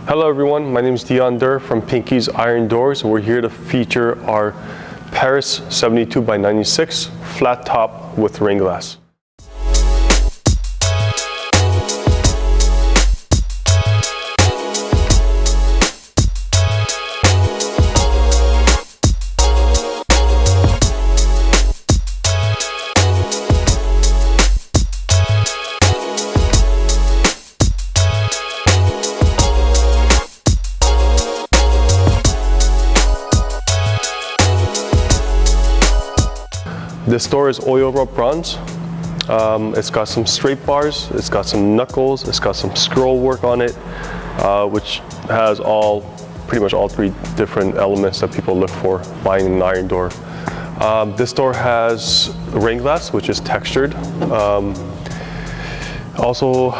Hello everyone, my name is Dion Durr from Pinky's Iron Doors. We're here to feature our Paris 72 by 96 flat top with rain glass. This door is oil rub bronze. It's got some straight bars, it's got some knuckles, it's got some scroll work on it, which has pretty much all three different elements that people look for buying an iron door. This door has rain glass, which is textured. Also,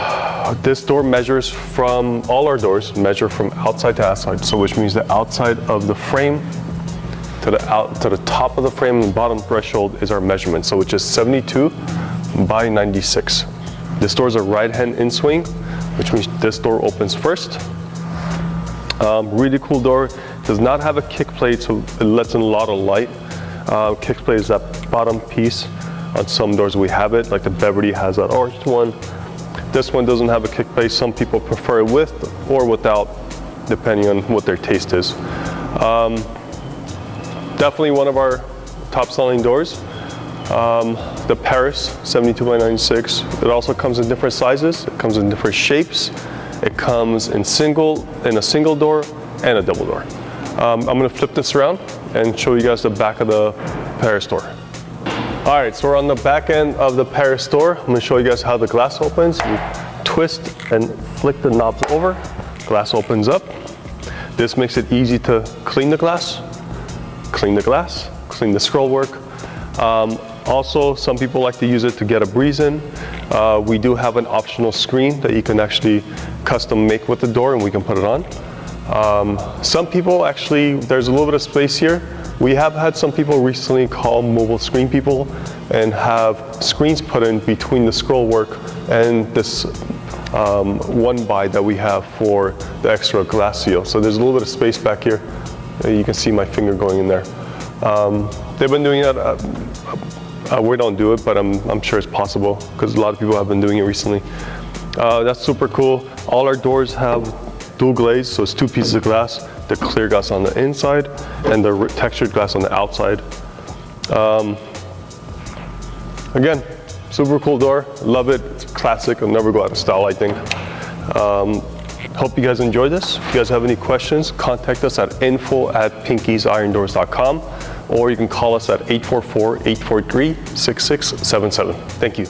this door measures from, all our doors measure from outside to outside, so which means the outside of the frame to the top of the frame and bottom threshold is our measurement, so which is 72 by 96. This door is a right hand in swing, which means this door opens first. Really cool door. Does not have a kick plate, so it lets in a lot of light. Kick plate is that bottom piece. On some doors we have it, like the Beverly has that orange one. This one doesn't have a kick plate. Some people prefer it with or without, depending on what their taste is. Definitely one of our top selling doors. The Paris 72 by 96. It also comes in different sizes. It comes in different shapes. It comes in a single door and a double door. I'm gonna flip this around and show you guys the back of the Paris door. All right, so we're on the back end of the Paris door. I'm gonna show you guys how the glass opens. You twist and flick the knobs over. Glass opens up. This makes it easy to clean the glass. Clean the scroll work. Also, some people like to use it to get a breeze in. We do have an optional screen that you can actually custom make with the door and we can put it on. Some people actually, there's a little bit of space here. We have had some people recently call mobile screen people and have screens put in between the scroll work and this one by that we have for the extra glass seal. So there's a little bit of space back here. You can see my finger going in there. They've been doing that. We don't do it, but I'm sure it's possible because a lot of people have been doing it recently. That's super cool. All our doors have dual glaze, so it's two pieces of glass, the clear glass on the inside and the textured glass on the outside. Again, super cool door. Love it. It's classic. It'll never go out of style, I think. Hope you guys enjoyed this. If you guys have any questions, contact us at info@pinkysIrondoors.com or you can call us at 844-843-6677. Thank you.